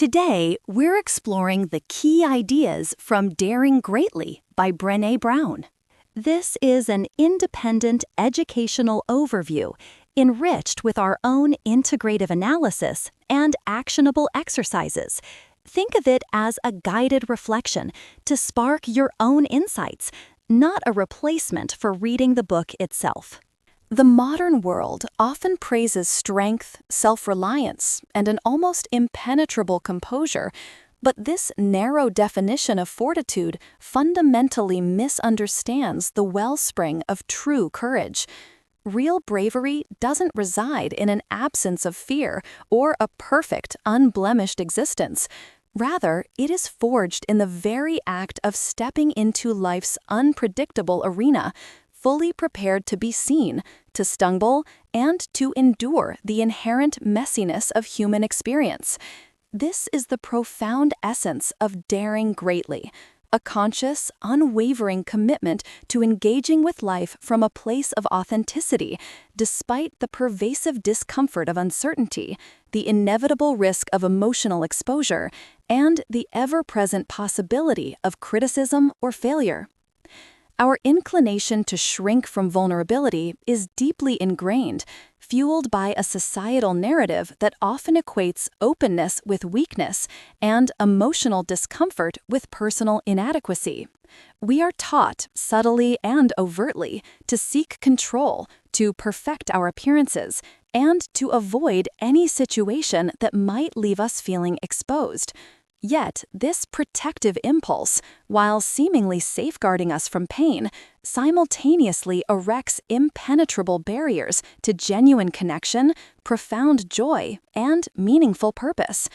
Today, we're exploring the key ideas from Daring Greatly by Brené Brown. This is an independent educational overview enriched with our own integrative analysis and actionable exercises. Think of it as a guided reflection to spark your own insights, not a replacement for reading the book itself. The modern world often praises strength, self-reliance, and an almost impenetrable composure, but this narrow definition of fortitude fundamentally misunderstands the wellspring of true courage. Real bravery doesn't reside in an absence of fear or a perfect, unblemished existence. Rather, it is forged in the very act of stepping into life's unpredictable arena, fully prepared to be seen, to stumble, and to endure the inherent messiness of human experience. This is the profound essence of Daring Greatly, a conscious, unwavering commitment to engaging with life from a place of authenticity, despite the pervasive discomfort of uncertainty, the inevitable risk of emotional exposure, and the ever-present possibility of criticism or failure. Our inclination to shrink from vulnerability is deeply ingrained, fueled by a societal narrative that often equates openness with weakness and emotional discomfort with personal inadequacy. We are taught, subtly and overtly, to seek control, to perfect our appearances, and to avoid any situation that might leave us feeling exposed. Yet, this protective impulse, while seemingly safeguarding us from pain, simultaneously erects impenetrable barriers to genuine connection, profound joy, and meaningful purpose.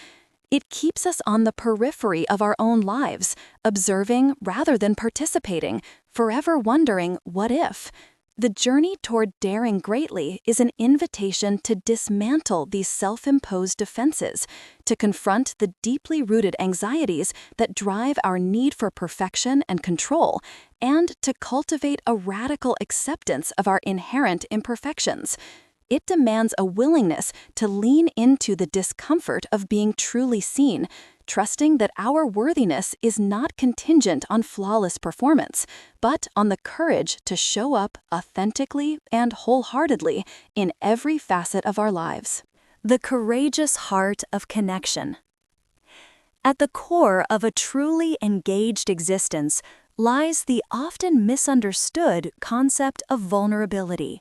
It keeps us on the periphery of our own lives, observing rather than participating, forever wondering, what if? The journey toward Daring Greatly is an invitation to dismantle these self-imposed defenses, to confront the deeply rooted anxieties that drive our need for perfection and control, and to cultivate a radical acceptance of our inherent imperfections. It demands a willingness to lean into the discomfort of being truly seen, trusting that our worthiness is not contingent on flawless performance, but on the courage to show up authentically and wholeheartedly in every facet of our lives. The courageous heart of connection. At the core of a truly engaged existence lies the often misunderstood concept of vulnerability.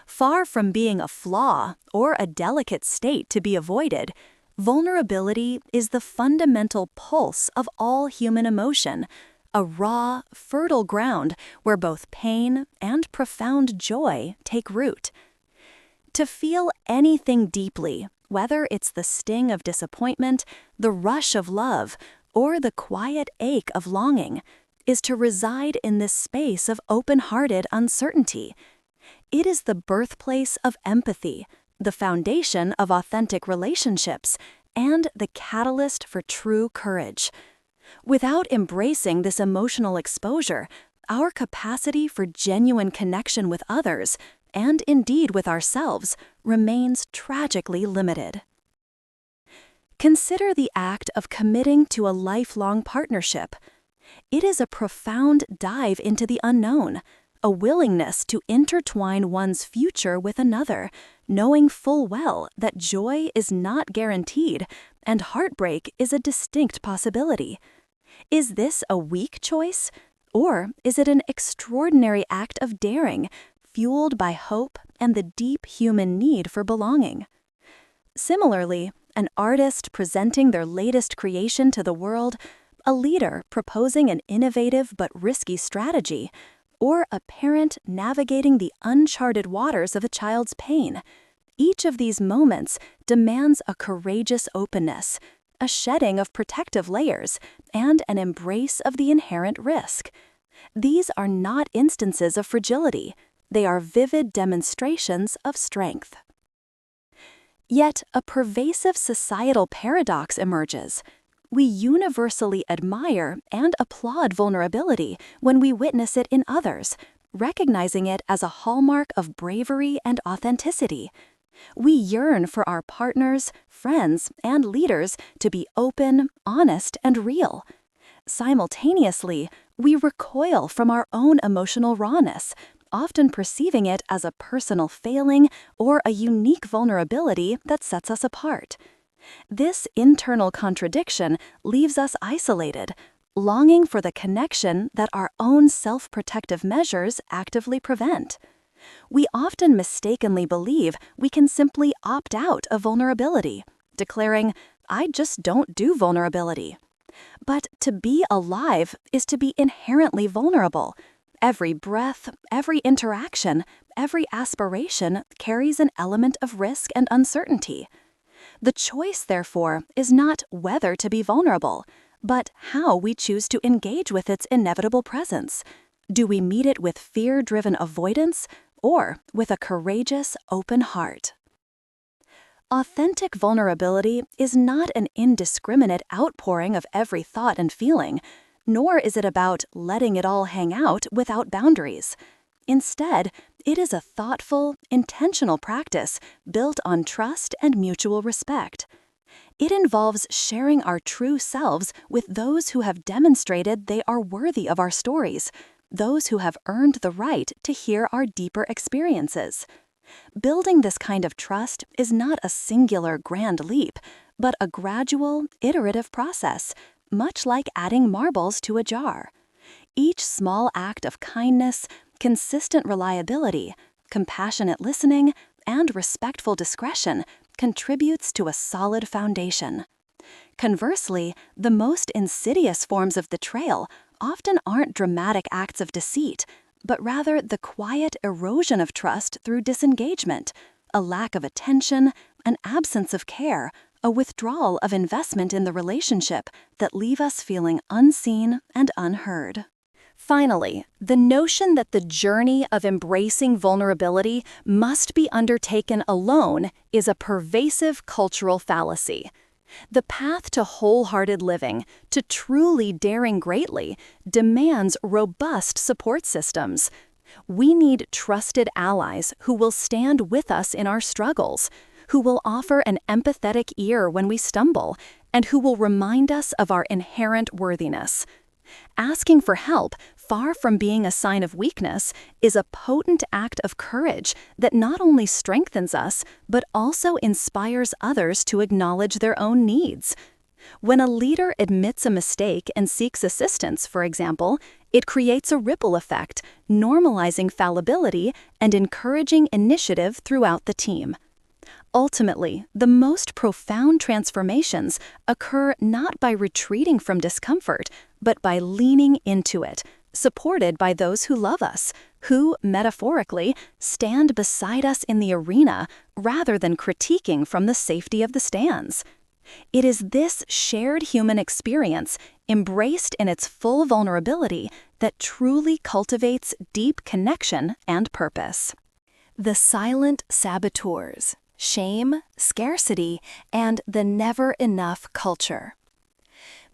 Far from being a flaw or a delicate state to be avoided, vulnerability is the fundamental pulse of all human emotion, a raw, fertile ground where both pain and profound joy take root. To feel anything deeply, whether it's the sting of disappointment, the rush of love, or the quiet ache of longing, is to reside in this space of open-hearted uncertainty. It is the birthplace of empathy, the foundation of authentic relationships, and the catalyst for true courage. Without embracing this emotional exposure, our capacity for genuine connection with others, and indeed with ourselves, remains tragically limited. Consider the act of committing to a lifelong partnership. It is a profound dive into the unknown, a willingness to intertwine one's future with another, knowing full well that joy is not guaranteed and heartbreak is a distinct possibility. Is this a weak choice? Or is it an extraordinary act of daring, fueled by hope and the deep human need for belonging? Similarly, an artist presenting their latest creation to the world, a leader proposing an innovative but risky strategy, or a parent navigating the uncharted waters of a child's pain. Each of these moments demands a courageous openness, a shedding of protective layers, and an embrace of the inherent risk. These are not instances of fragility. They are vivid demonstrations of strength. Yet, a pervasive societal paradox emerges. We universally admire and applaud vulnerability when we witness it in others, recognizing it as a hallmark of bravery and authenticity. We yearn for our partners, friends, and leaders to be open, honest, and real. Simultaneously, we recoil from our own emotional rawness, often perceiving it as a personal failing or a unique vulnerability that sets us apart. This internal contradiction leaves us isolated, longing for the connection that our own self-protective measures actively prevent. We often mistakenly believe we can simply opt out of vulnerability, declaring, "I just don't do vulnerability." But to be alive is to be inherently vulnerable. Every breath, every interaction, every aspiration carries an element of risk and uncertainty. The choice, therefore, is not whether to be vulnerable, but how we choose to engage with its inevitable presence. Do we meet it with fear-driven avoidance or with a courageous, open heart? Authentic vulnerability is not an indiscriminate outpouring of every thought and feeling, nor is it about letting it all hang out without boundaries. Instead, it is a thoughtful, intentional practice built on trust and mutual respect. It involves sharing our true selves with those who have demonstrated they are worthy of our stories, those who have earned the right to hear our deeper experiences. Building this kind of trust is not a singular grand leap, but a gradual, iterative process, much like adding marbles to a jar. Each small act of kindness, consistent reliability, compassionate listening, and respectful discretion contributes to a solid foundation. Conversely, the most insidious forms of betrayal often aren't dramatic acts of deceit, but rather the quiet erosion of trust through disengagement, a lack of attention, an absence of care, a withdrawal of investment in the relationship that leave us feeling unseen and unheard. Finally, the notion that the journey of embracing vulnerability must be undertaken alone is a pervasive cultural fallacy. The path to wholehearted living, to truly daring greatly, demands robust support systems. We need trusted allies who will stand with us in our struggles, who will offer an empathetic ear when we stumble, and who will remind us of our inherent worthiness. Asking for help, far from being a sign of weakness, is a potent act of courage that not only strengthens us, but also inspires others to acknowledge their own needs. When a leader admits a mistake and seeks assistance, for example, it creates a ripple effect, normalizing fallibility and encouraging initiative throughout the team. Ultimately, the most profound transformations occur not by retreating from discomfort, but by leaning into it, supported by those who love us, who, metaphorically, stand beside us in the arena rather than critiquing from the safety of the stands. It is this shared human experience, embraced in its full vulnerability, that truly cultivates deep connection and purpose. The silent saboteurs: shame, scarcity, and the never-enough culture.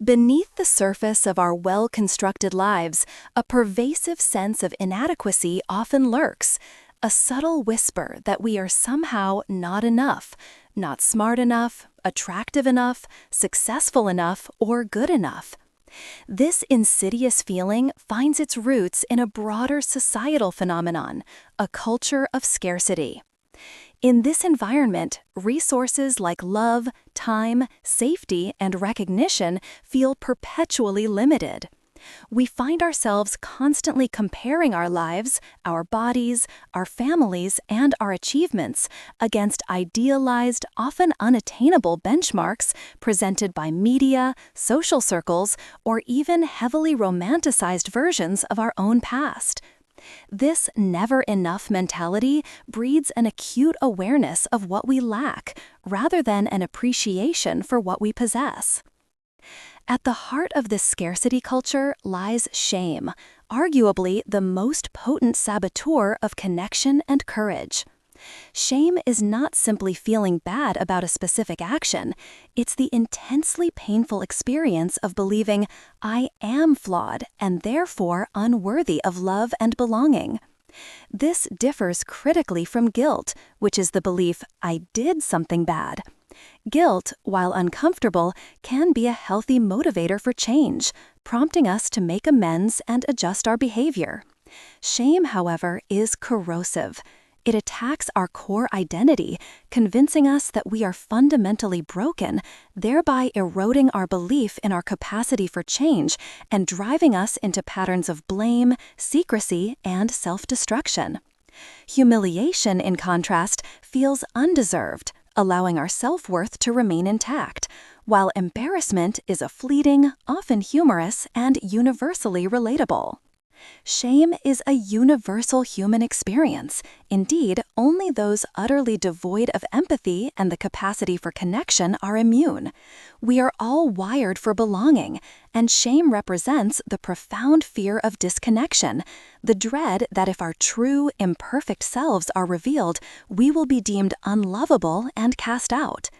Beneath the surface of our well-constructed lives, a pervasive sense of inadequacy often lurks, a subtle whisper that we are somehow not enough, not smart enough, attractive enough, successful enough, or good enough. This insidious feeling finds its roots in a broader societal phenomenon, a culture of scarcity. In this environment, resources like love, time, safety, and recognition feel perpetually limited. We find ourselves constantly comparing our lives, our bodies, our families, and our achievements against idealized, often unattainable benchmarks presented by media, social circles, or even heavily romanticized versions of our own past. This never-enough mentality breeds an acute awareness of what we lack, rather than an appreciation for what we possess. At the heart of this scarcity culture lies shame, arguably the most potent saboteur of connection and courage. Shame is not simply feeling bad about a specific action, it's the intensely painful experience of believing, "I am flawed and therefore unworthy of love and belonging." This differs critically from guilt, which is the belief, I did something bad. Guilt, while uncomfortable, can be a healthy motivator for change, prompting us to make amends and adjust our behavior. Shame, however, is corrosive. It attacks our core identity, convincing us that we are fundamentally broken, thereby eroding our belief in our capacity for change and driving us into patterns of blame, secrecy, and self-destruction. Humiliation, in contrast, feels undeserved, allowing our self-worth to remain intact, while embarrassment is a fleeting, often humorous, and universally relatable. Shame is a universal human experience. Indeed, only those utterly devoid of empathy and the capacity for connection are immune. We are all wired for belonging, and shame represents the profound fear of disconnection, the dread that if our true, imperfect selves are revealed, we will be deemed unlovable and cast out.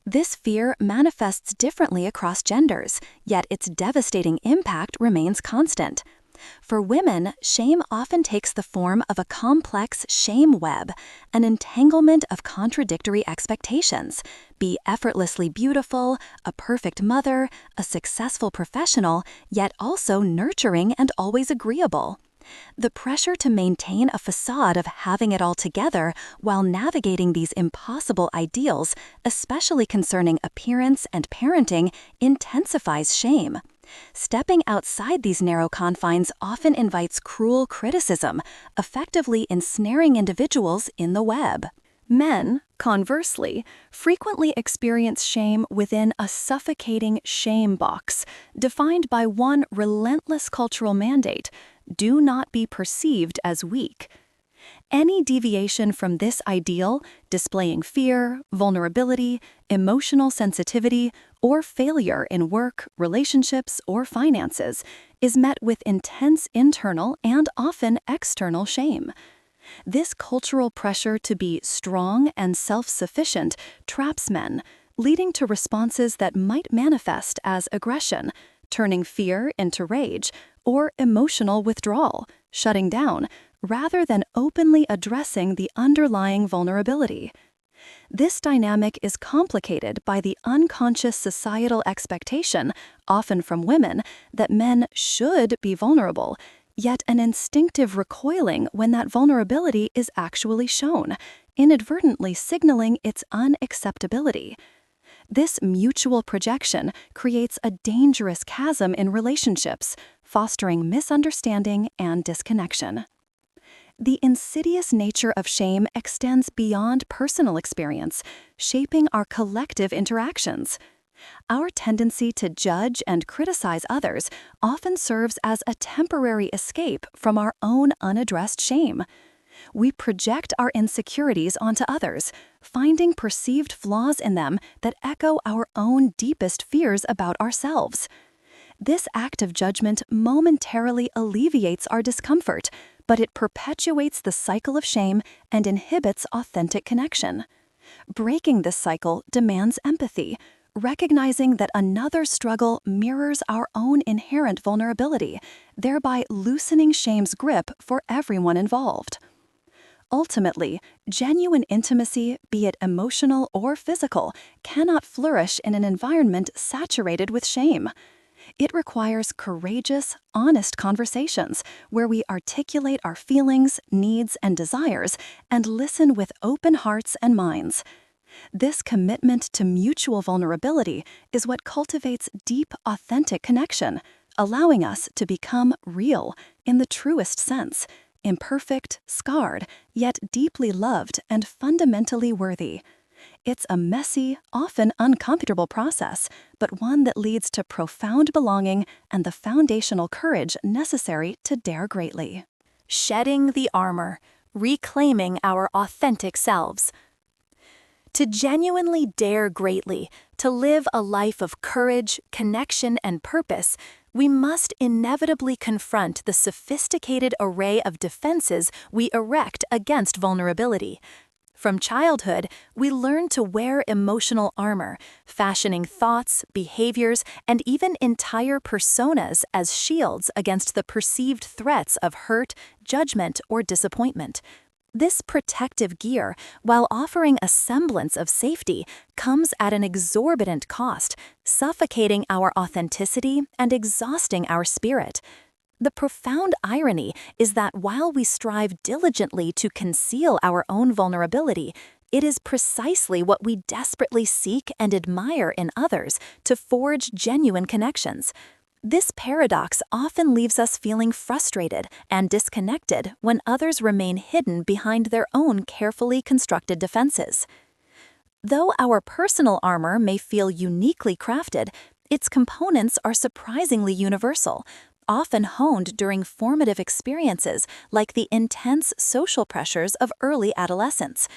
This fear manifests differently across genders, yet its devastating impact remains constant. For women, shame often takes the form of a complex shame web, an entanglement of contradictory expectations: be effortlessly beautiful, a perfect mother, a successful professional, yet also nurturing and always agreeable. The pressure to maintain a facade of having it all together while navigating these impossible ideals, especially concerning appearance and parenting, intensifies shame. Stepping outside these narrow confines often invites cruel criticism, effectively ensnaring individuals in the web. Men, conversely, frequently experience shame within a suffocating shame box, defined by one relentless cultural mandate: do not be perceived as weak. Any deviation from this ideal, displaying fear, vulnerability, emotional sensitivity, or failure in work, relationships, or finances, is met with intense internal and often external shame. This cultural pressure to be strong and self-sufficient traps men, leading to responses that might manifest as aggression, turning fear into rage, or emotional withdrawal, shutting down, rather than openly addressing the underlying vulnerability. This dynamic is complicated by the unconscious societal expectation, often from women, that men should be vulnerable, yet an instinctive recoiling when that vulnerability is actually shown, inadvertently signaling its unacceptability. This mutual projection creates a dangerous chasm in relationships, fostering misunderstanding and disconnection. The insidious nature of shame extends beyond personal experience, shaping our collective interactions. Our tendency to judge and criticize others often serves as a temporary escape from our own unaddressed shame. We project our insecurities onto others, finding perceived flaws in them that echo our own deepest fears about ourselves. This act of judgment momentarily alleviates our discomfort, but it perpetuates the cycle of shame and inhibits authentic connection. Breaking this cycle demands empathy, recognizing that another's struggle mirrors our own inherent vulnerability, thereby loosening shame's grip for everyone involved. Ultimately, genuine intimacy, be it emotional or physical, cannot flourish in an environment saturated with shame. It requires courageous, honest conversations where we articulate our feelings, needs, and desires and listen with open hearts and minds. This commitment to mutual vulnerability is what cultivates deep, authentic connection, allowing us to become real in the truest sense, imperfect, scarred, yet deeply loved and fundamentally worthy. It's a messy, often uncomfortable process, but one that leads to profound belonging and the foundational courage necessary to dare greatly. Shedding the armor, reclaiming our authentic selves. To genuinely dare greatly, to live a life of courage, connection, and purpose, we must inevitably confront the sophisticated array of defenses we erect against vulnerability. From childhood, we learn to wear emotional armor, fashioning thoughts, behaviors, and even entire personas as shields against the perceived threats of hurt, judgment, or disappointment. This protective gear, while offering a semblance of safety, comes at an exorbitant cost, suffocating our authenticity and exhausting our spirit. The profound irony is that while we strive diligently to conceal our own vulnerability, it is precisely what we desperately seek and admire in others to forge genuine connections. This paradox often leaves us feeling frustrated and disconnected when others remain hidden behind their own carefully constructed defenses. Though our personal armor may feel uniquely crafted, its components are surprisingly universal, often honed during formative experiences like the intense social pressures of early adolescence.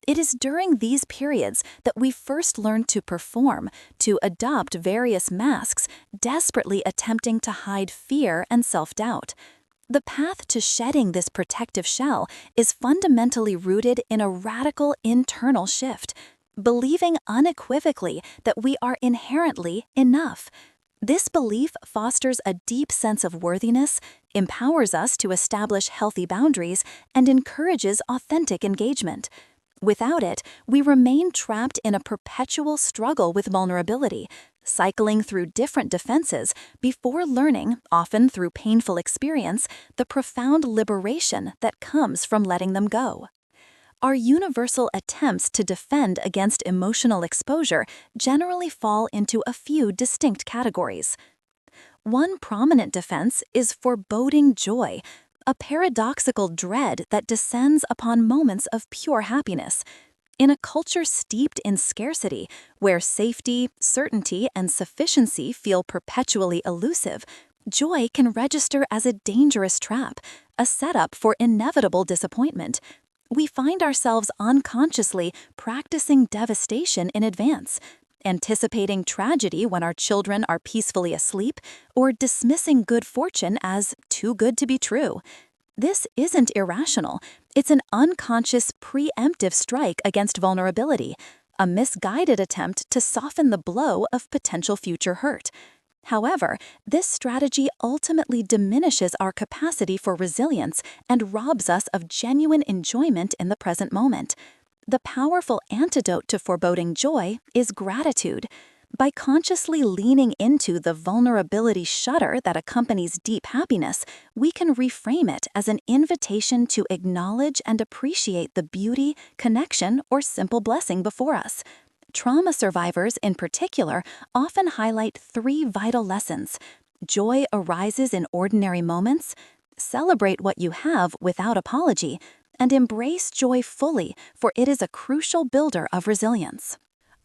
It is during these periods that we first learn to perform, to adopt various masks, desperately attempting to hide fear and self-doubt. The path to shedding this protective shell is fundamentally rooted in a radical internal shift, believing unequivocally that we are inherently enough. This belief fosters a deep sense of worthiness, empowers us to establish healthy boundaries, and encourages authentic engagement. Without it, we remain trapped in a perpetual struggle with vulnerability, cycling through different defenses before learning, often through painful experience, the profound liberation that comes from letting them go. Our universal attempts to defend against emotional exposure generally fall into a few distinct categories. One prominent defense is foreboding joy, a paradoxical dread that descends upon moments of pure happiness. In a culture steeped in scarcity, where safety, certainty, and sufficiency feel perpetually elusive, joy can register as a dangerous trap, a setup for inevitable disappointment. We find ourselves unconsciously practicing devastation in advance, anticipating tragedy when our children are peacefully asleep, or dismissing good fortune as too good to be true. This isn't irrational. It's an unconscious preemptive strike against vulnerability, a misguided attempt to soften the blow of potential future hurt. However, this strategy ultimately diminishes our capacity for resilience and robs us of genuine enjoyment in the present moment. The powerful antidote to foreboding joy is gratitude. By consciously leaning into the vulnerability shudder that accompanies deep happiness, we can reframe it as an invitation to acknowledge and appreciate the beauty, connection, or simple blessing before us. Trauma survivors, in particular, often highlight 3 vital lessons. Joy arises in ordinary moments, celebrate what you have without apology, and embrace joy fully, for it is a crucial builder of resilience.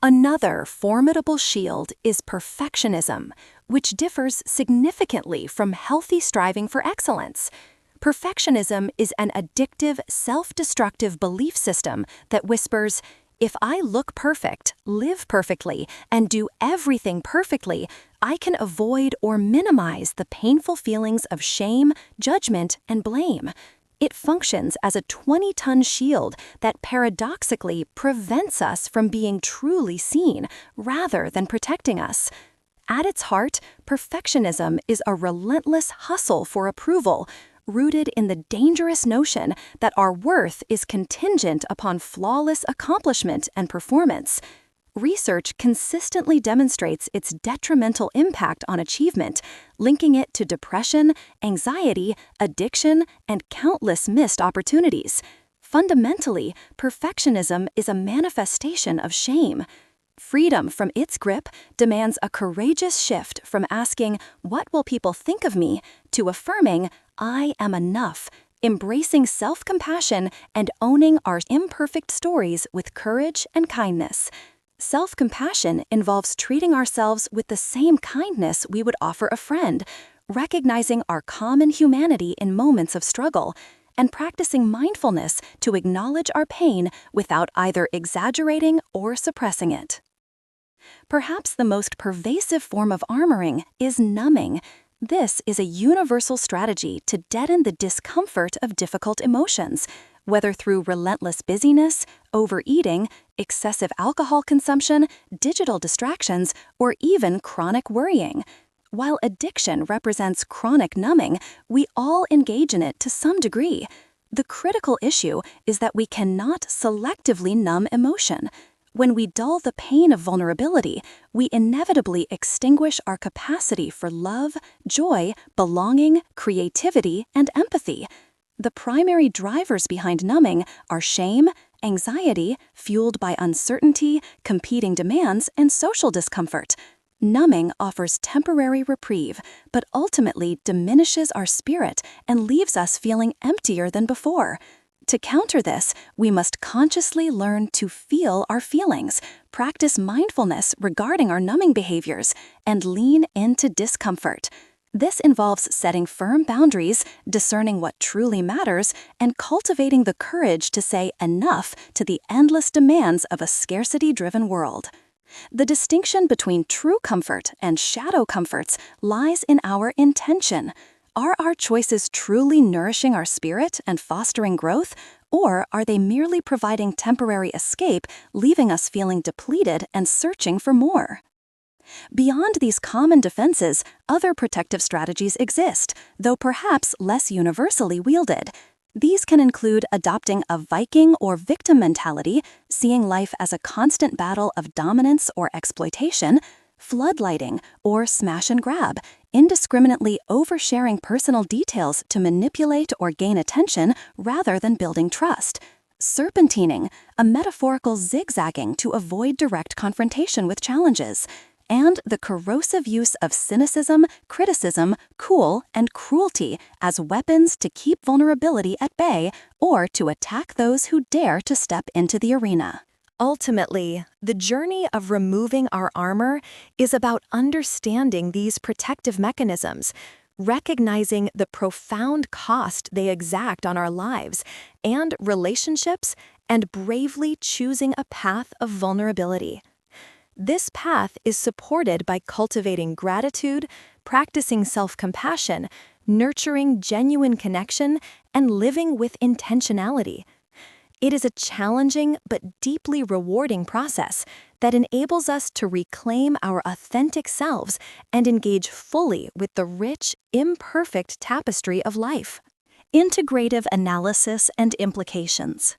Another formidable shield is perfectionism, which differs significantly from healthy striving for excellence. Perfectionism is an addictive, self-destructive belief system that whispers, "If I look perfect, live perfectly, and do everything perfectly, I can avoid or minimize the painful feelings of shame, judgment, and blame." It functions as a 20-ton shield that paradoxically prevents us from being truly seen rather than protecting us. At its heart, perfectionism is a relentless hustle for approval, rooted in the dangerous notion that our worth is contingent upon flawless accomplishment and performance. Research consistently demonstrates its detrimental impact on achievement, linking it to depression, anxiety, addiction, and countless missed opportunities. Fundamentally, perfectionism is a manifestation of shame. Freedom from its grip demands a courageous shift from asking, "What will people think of me?" to affirming, "I am enough," embracing self-compassion and owning our imperfect stories with courage and kindness. Self-compassion involves treating ourselves with the same kindness we would offer a friend, recognizing our common humanity in moments of struggle, and practicing mindfulness to acknowledge our pain without either exaggerating or suppressing it. Perhaps the most pervasive form of armoring is numbing. This is a universal strategy to deaden the discomfort of difficult emotions, whether through relentless busyness, overeating, excessive alcohol consumption, digital distractions, or even chronic worrying. While addiction represents chronic numbing, we all engage in it to some degree. The critical issue is that we cannot selectively numb emotion. When we dull the pain of vulnerability, we inevitably extinguish our capacity for love, joy, belonging, creativity, and empathy. The primary drivers behind numbing are shame, anxiety, fueled by uncertainty, competing demands, and social discomfort. Numbing offers temporary reprieve, but ultimately diminishes our spirit and leaves us feeling emptier than before. To counter this, we must consciously learn to feel our feelings, practice mindfulness regarding our numbing behaviors, and lean into discomfort. This involves setting firm boundaries, discerning what truly matters, and cultivating the courage to say enough to the endless demands of a scarcity-driven world. The distinction between true comfort and shadow comforts lies in our intention. Are our choices truly nourishing our spirit and fostering growth, or are they merely providing temporary escape, leaving us feeling depleted and searching for more? Beyond these common defenses, other protective strategies exist, though perhaps less universally wielded. These can include adopting a Viking or victim mentality, seeing life as a constant battle of dominance or exploitation, floodlighting or smash and grab, indiscriminately oversharing personal details to manipulate or gain attention rather than building trust, serpentining, a metaphorical zigzagging to avoid direct confrontation with challenges, and the corrosive use of cynicism, criticism, cool, and cruelty as weapons to keep vulnerability at bay or to attack those who dare to step into the arena. Ultimately, the journey of removing our armor is about understanding these protective mechanisms, recognizing the profound cost they exact on our lives and relationships, and bravely choosing a path of vulnerability. This path is supported by cultivating gratitude, practicing self-compassion, nurturing genuine connection, and living with intentionality. It is a challenging but deeply rewarding process that enables us to reclaim our authentic selves and engage fully with the rich, imperfect tapestry of life. Integrative Analysis and Implications.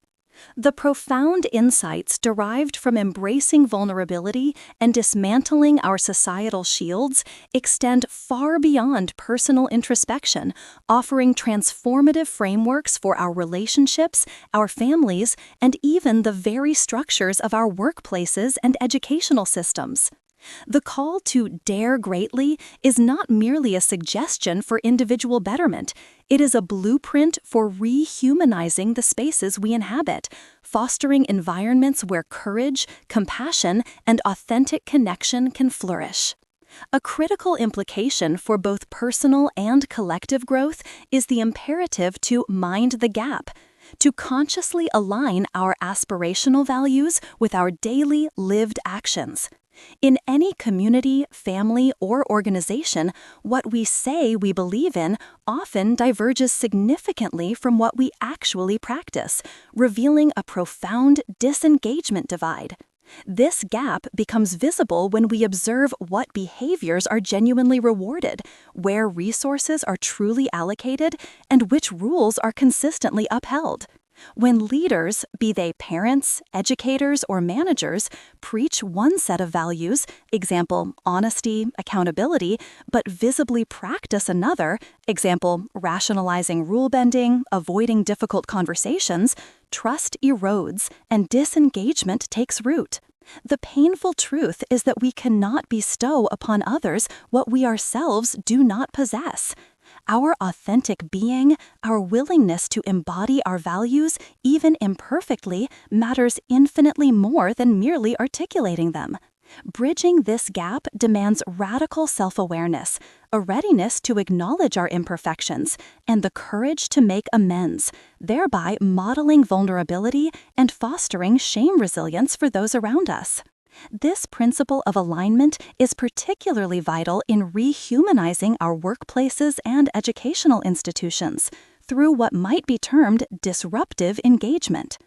The profound insights derived from embracing vulnerability and dismantling our societal shields extend far beyond personal introspection, offering transformative frameworks for our relationships, our families, and even the very structures of our workplaces and educational systems. The call to dare greatly is not merely a suggestion for individual betterment. It is a blueprint for rehumanizing the spaces we inhabit, fostering environments where courage, compassion, and authentic connection can flourish. A critical implication for both personal and collective growth is the imperative to mind the gap, to consciously align our aspirational values with our daily lived actions. In any community, family, or organization, what we say we believe in often diverges significantly from what we actually practice, revealing a profound disengagement divide. This gap becomes visible when we observe what behaviors are genuinely rewarded, where resources are truly allocated, and which rules are consistently upheld. When leaders, be they parents, educators, or managers, preach one set of values, example, honesty, accountability, but visibly practice another, example, rationalizing rule bending, avoiding difficult conversations, trust erodes and disengagement takes root. The painful truth is that we cannot bestow upon others what we ourselves do not possess. Our authentic being, our willingness to embody our values, even imperfectly, matters infinitely more than merely articulating them. Bridging this gap demands radical self-awareness, a readiness to acknowledge our imperfections, and the courage to make amends, thereby modeling vulnerability and fostering shame resilience for those around us. This principle of alignment is particularly vital in rehumanizing our workplaces and educational institutions through what might be termed disruptive engagement.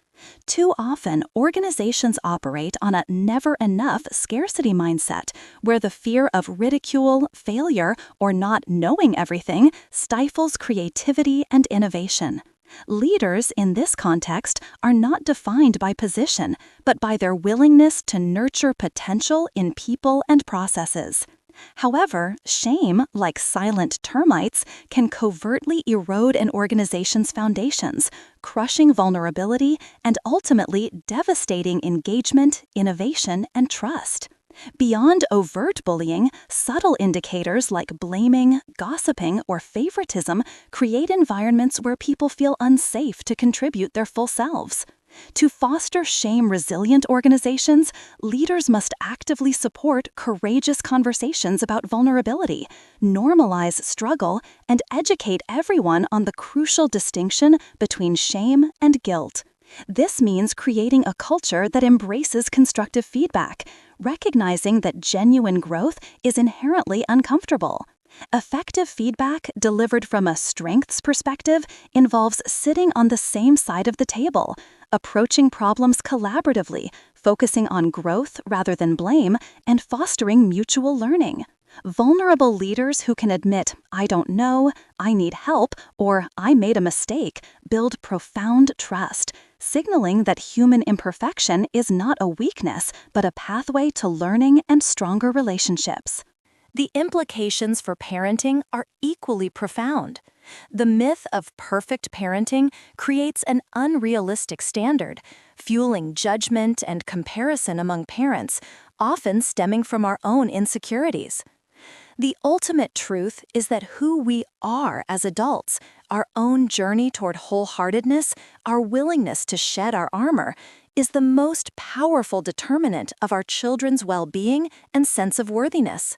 Too often, organizations operate on a never-enough scarcity mindset, where the fear of ridicule, failure, or not knowing everything stifles creativity and innovation. Leaders in this context are not defined by position, but by their willingness to nurture potential in people and processes. However, shame, like silent termites, can covertly erode an organization's foundations, crushing vulnerability and ultimately devastating engagement, innovation, and trust. Beyond overt bullying, subtle indicators like blaming, gossiping, or favoritism create environments where people feel unsafe to contribute their full selves. To foster shame-resilient organizations, leaders must actively support courageous conversations about vulnerability, normalize struggle, and educate everyone on the crucial distinction between shame and guilt. This means creating a culture that embraces constructive feedback, recognizing that genuine growth is inherently uncomfortable. Effective feedback delivered from a strengths perspective involves sitting on the same side of the table, approaching problems collaboratively, focusing on growth rather than blame, and fostering mutual learning. Vulnerable leaders who can admit, "I don't know," "I need help," or "I made a mistake," build profound trust, signaling that human imperfection is not a weakness, but a pathway to learning and stronger relationships. The implications for parenting are equally profound. The myth of perfect parenting creates an unrealistic standard, fueling judgment and comparison among parents, often stemming from our own insecurities. The ultimate truth is that who we are as adults, our own journey toward wholeheartedness, our willingness to shed our armor, is the most powerful determinant of our children's well-being and sense of worthiness.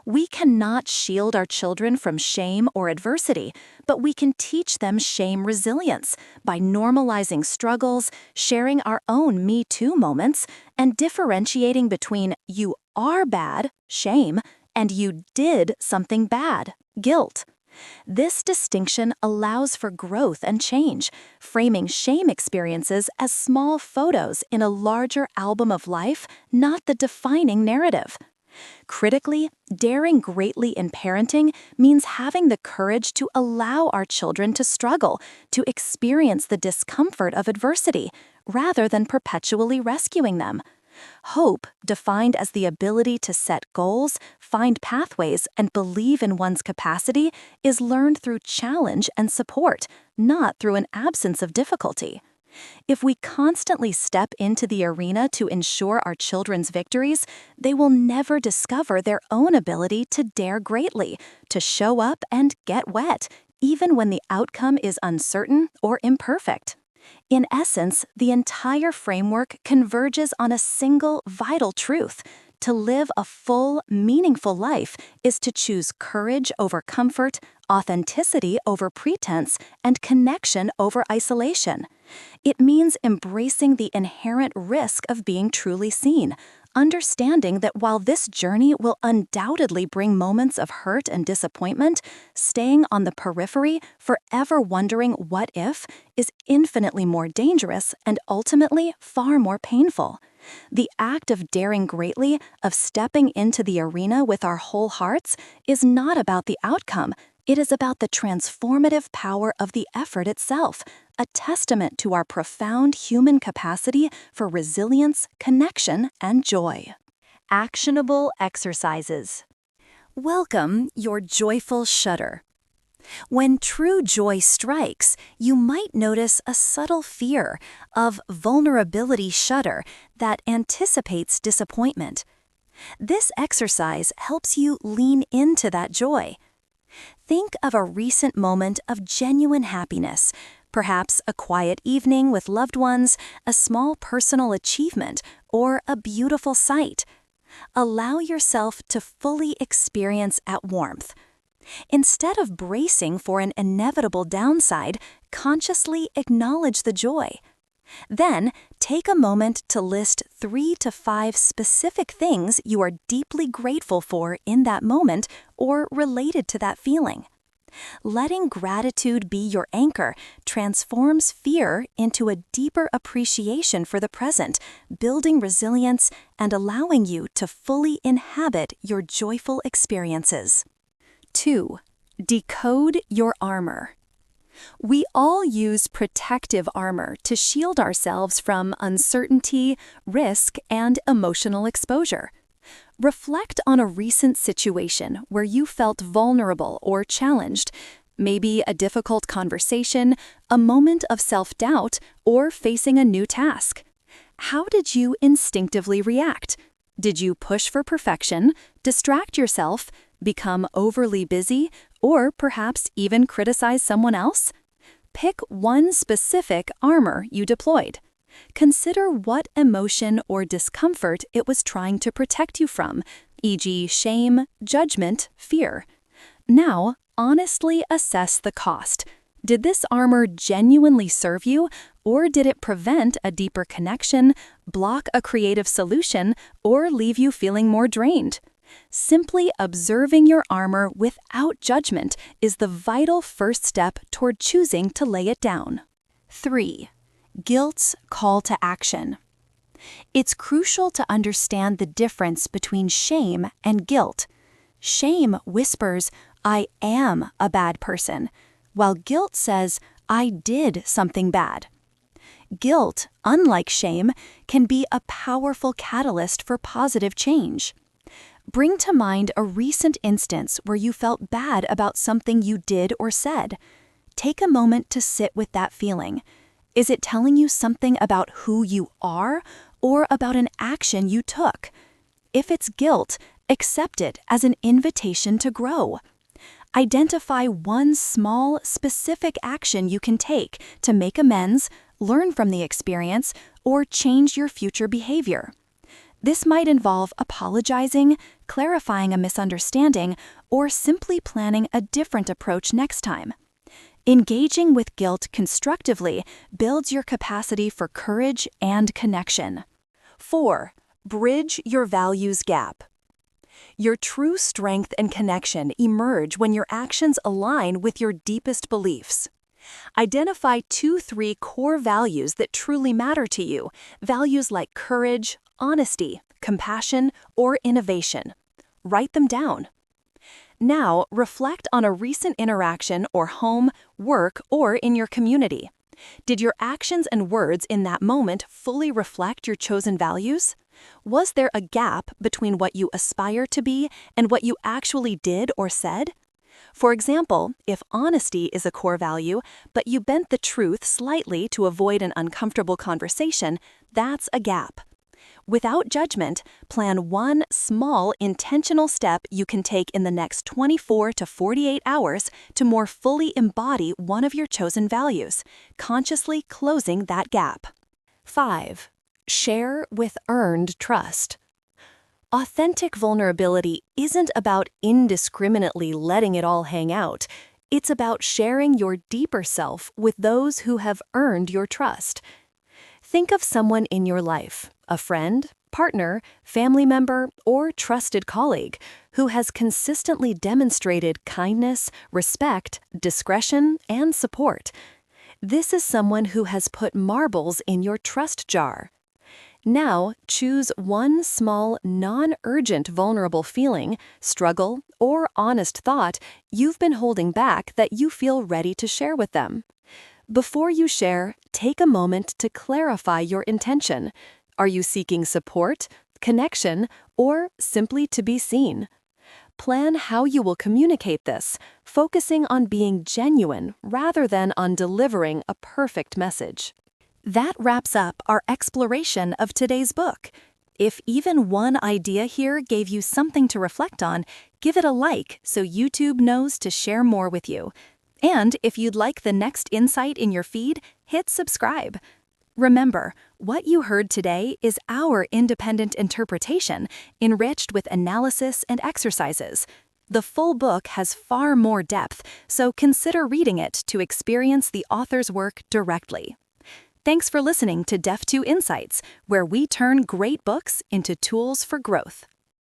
We cannot shield our children from shame or adversity, but we can teach them shame resilience by normalizing struggles, sharing our own Me Too moments, and differentiating between "you are bad," shame, and "you did something bad," guilt. This distinction allows for growth and change, framing shame experiences as small photos in a larger album of life, not the defining narrative. Critically, daring greatly in parenting means having the courage to allow our children to struggle, to experience the discomfort of adversity, rather than perpetually rescuing them. Hope, defined as the ability to set goals, find pathways, and believe in one's capacity, is learned through challenge and support, not through an absence of difficulty. If we constantly step into the arena to ensure our children's victories, they will never discover their own ability to dare greatly, to show up and get wet, even when the outcome is uncertain or imperfect. In essence, the entire framework converges on a single vital truth. To live a full, meaningful life is to choose courage over comfort, authenticity over pretense, and connection over isolation. It means embracing the inherent risk of being truly seen, understanding that while this journey will undoubtedly bring moments of hurt and disappointment, staying on the periphery, forever wondering what if, is infinitely more dangerous and ultimately far more painful. The act of daring greatly, of stepping into the arena with our whole hearts, is not about the outcome. It is about the transformative power of the effort itself, a testament to our profound human capacity for resilience, connection, and joy. Actionable Exercises. Welcome your joyful shudder. When true joy strikes, you might notice a subtle fear of vulnerability shudder that anticipates disappointment. This exercise helps you lean into that joy. Think of a recent moment of genuine happiness, perhaps a quiet evening with loved ones, a small personal achievement, or a beautiful sight. Allow yourself to fully experience at warmth. Instead of bracing for an inevitable downside, consciously acknowledge the joy. Then, take a moment to list 3 to 5 specific things you are deeply grateful for in that moment or related to that feeling. Letting gratitude be your anchor transforms fear into a deeper appreciation for the present, building resilience and allowing you to fully inhabit your joyful experiences. 2. Decode your armor. We all use protective armor to shield ourselves from uncertainty, risk, and emotional exposure. Reflect on a recent situation where you felt vulnerable or challenged, maybe a difficult conversation, a moment of self-doubt, or facing a new task. How did you instinctively react? Did you push for perfection, distract yourself, become overly busy, or perhaps even criticize someone else? Pick one specific armor you deployed. Consider what emotion or discomfort it was trying to protect you from, e.g., shame, judgment, fear. Now, honestly assess the cost. Did this armor genuinely serve you, or did it prevent a deeper connection, block a creative solution, or leave you feeling more drained? Simply observing your armor without judgment is the vital first step toward choosing to lay it down. 3. Guilt's call to action. It's crucial to understand the difference between shame and guilt. Shame whispers, "I am a bad person," while guilt says, "I did something bad." Guilt, unlike shame, can be a powerful catalyst for positive change. Bring to mind a recent instance where you felt bad about something you did or said. Take a moment to sit with that feeling. Is it telling you something about who you are or about an action you took? If it's guilt, accept it as an invitation to grow. Identify one small, specific action you can take to make amends, learn from the experience, or change your future behavior. This might involve apologizing, clarifying a misunderstanding, or simply planning a different approach next time. Engaging with guilt constructively builds your capacity for courage and connection. 4. Bridge your values gap. Your true strength and connection emerge when your actions align with your deepest beliefs. Identify 2-3 core values that truly matter to you, values like courage, honesty, compassion, or innovation. Write them down. Now, reflect on a recent interaction or home, work, or in your community. Did your actions and words in that moment fully reflect your chosen values? Was there a gap between what you aspire to be and what you actually did or said? For example, if honesty is a core value, but you bent the truth slightly to avoid an uncomfortable conversation, that's a gap. Without judgment, plan one small, intentional step you can take in the next 24 to 48 hours to more fully embody one of your chosen values, consciously closing that gap. 5. Share with earned trust. Authentic vulnerability isn't about indiscriminately letting it all hang out. It's about sharing your deeper self with those who have earned your trust. Think of someone in your life, a friend, partner, family member, or trusted colleague, who has consistently demonstrated kindness, respect, discretion, and support. This is someone who has put marbles in your trust jar. Now, choose one small, non-urgent vulnerable feeling, struggle, or honest thought you've been holding back that you feel ready to share with them. Before you share, take a moment to clarify your intention. Are you seeking support, connection, or simply to be seen? Plan how you will communicate this, focusing on being genuine rather than on delivering a perfect message. That wraps up our exploration of today's book. If even one idea here gave you something to reflect on, give it a like so YouTube knows to share more with you. And if you'd like the next insight in your feed, hit subscribe. Remember, what you heard today is our independent interpretation, enriched with analysis and exercises. The full book has far more depth, so consider reading it to experience the author's work directly. Thanks for listening to DeftU Insights, where we turn great books into tools for growth.